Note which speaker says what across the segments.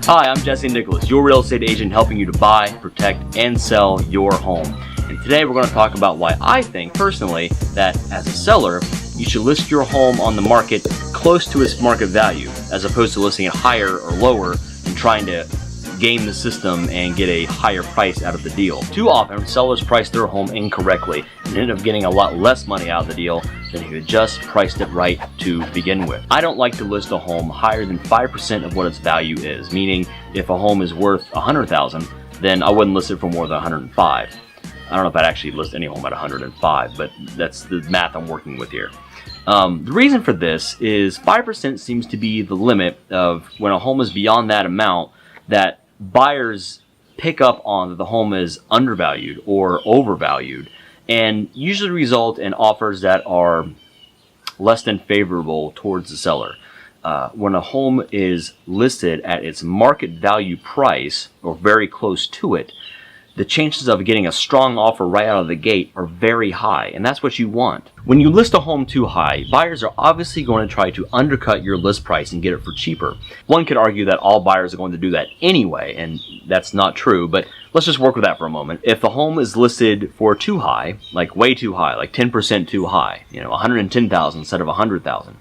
Speaker 1: Hi, I'm Jesse Nicholas, your real estate agent helping you to buy, protect, and sell your home. And today we're going to talk about why I think, personally, that as a seller, you should list your home on the market close to its market value, as opposed to listing it higher or lower and trying to game the system and get a higher price out of the deal. Too often, sellers price their home incorrectly and end up getting a lot less money out of the deal than if you had just priced it right to begin with. I don't like to list a home higher than 5% of what its value is, meaning if a home is worth $100,000, then I wouldn't list it for more than $105,000. I don't know if I'd actually list any home at $105,000, but that's the math I'm working with here. The reason for this is 5% seems to be the limit of when a home is beyond that amount that buyers pick up on that the home is undervalued or overvalued, and usually result in offers that are less than favorable towards the seller. When a home is listed at its market value price or very close to it, the chances of getting a strong offer right out of the gate are very high, and that's what you want. When you list a home too high, buyers are obviously going to try to undercut your list price and get it for cheaper. One could argue that all buyers are going to do that anyway, and that's not true, but let's just work with that for a moment. If the home is listed for too high, like way too high, like 10% too high, $110,000 instead of $100,000,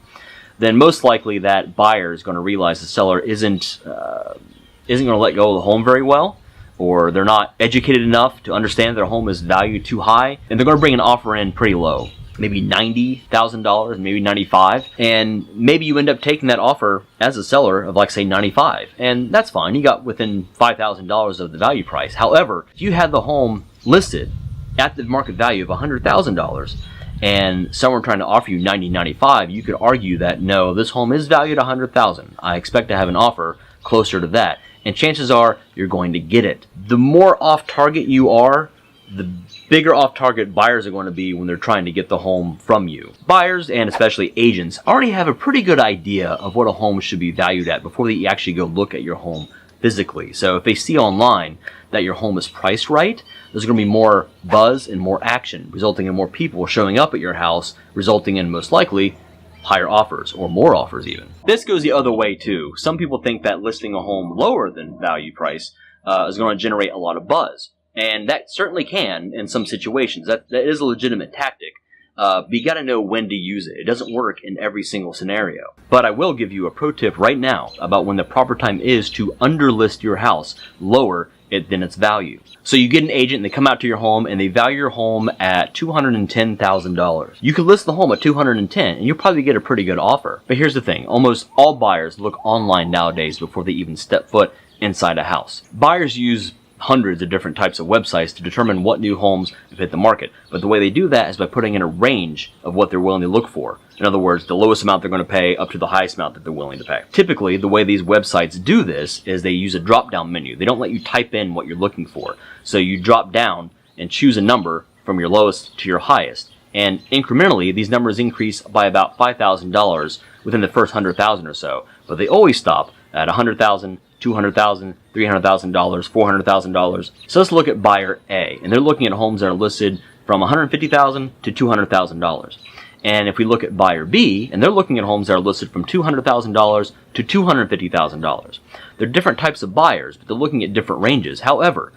Speaker 1: then most likely that buyer is going to realize the seller isn't going to let go of the home very well, or they're not educated enough to understand their home is valued too high, and they're going to bring an offer in pretty low, maybe $90,000, maybe $95,000, and maybe you end up taking that offer as a seller of, like, say, $95,000, and that's fine. You got within $5,000 of the value price. However, if you had the home listed at the market value of $100,000 and someone trying to offer you $90,000, $95,000, you could argue that no, this home is valued $100,000. I expect to have an offer closer to that. And chances are you're going to get it. The more off target you are, the bigger off target buyers are going to be when they're trying to get the home from you. Buyers, and especially agents, already have a pretty good idea of what a home should be valued at before they actually go look at your home physically. So if they see online that your home is priced right, there's going to be more buzz and more action, resulting in more people showing up at your house, resulting in, most likely, higher offers, or more offers even. This goes the other way too. Some people think that listing a home lower than value price is going to generate a lot of buzz. And that certainly can in some situations. That is a legitimate tactic. But you got to know when to use it. It doesn't work in every single scenario. But I will give you a pro tip right now about when the proper time is to underlist your house lower than its value. So you get an agent and they come out to your home and they value your home at $210,000. You could list the home at $210,000 and you'll probably get a pretty good offer. But here's the thing, almost all buyers look online nowadays before they even step foot inside a house. Buyers use hundreds of different types of websites to determine what new homes have hit the market. But the way they do that is by putting in a range of what they're willing to look for. In other words, the lowest amount they're going to pay up to the highest amount that they're willing to pay. Typically, the way these websites do this is they use a drop-down menu. They don't let you type in what you're looking for. So you drop down and choose a number from your lowest to your highest. And incrementally, these numbers increase by about $5,000 within the first 100,000 or so. But they always stop at $100,000, $200,000, $300,000, $400,000. So let's look at buyer A, and they're looking at homes that are listed from $150,000 to $200,000. And if we look at buyer B, and they're looking at homes that are listed from $200,000 to $250,000. They're different types of buyers, but they're looking at different ranges. However,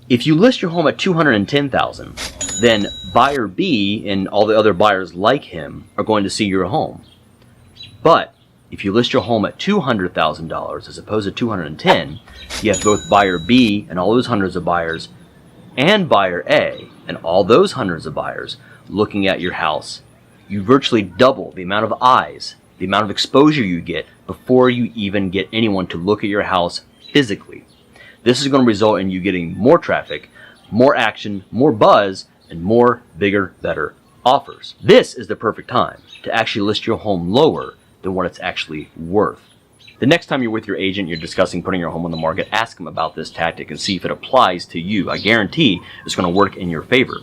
Speaker 1: if you list your home at $210,000, then buyer B and all the other buyers like him are going to see your home. But if you list your home at $200,000 as opposed to $210,000, you have both buyer B and all those hundreds of buyers and buyer A and all those hundreds of buyers looking at your house. You virtually double the amount of eyes, the amount of exposure you get before you even get anyone to look at your house physically. This is going to result in you getting more traffic, more action, more buzz, and more bigger, better offers. This is the perfect time to actually list your home lower than what it's actually worth. The next time you're with your agent, you're discussing putting your home on the market, ask them about this tactic and see if it applies to you. I guarantee it's going to work in your favor.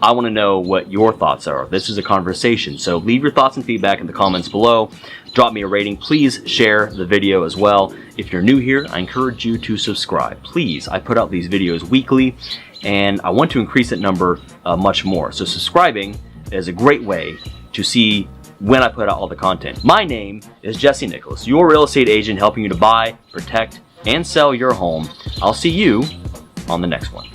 Speaker 1: I want to know what your thoughts are. This is a conversation, so leave your thoughts and feedback in the comments below. Drop me a rating. Please share the video as well. If you're new here, I encourage you to subscribe. Please, I put out these videos weekly, and I want to increase that number much more. So subscribing is a great way to see when I put out all the content. My name is Jesse Nicholas, your real estate agent helping you to buy, protect, and sell your home. I'll see you on the next one.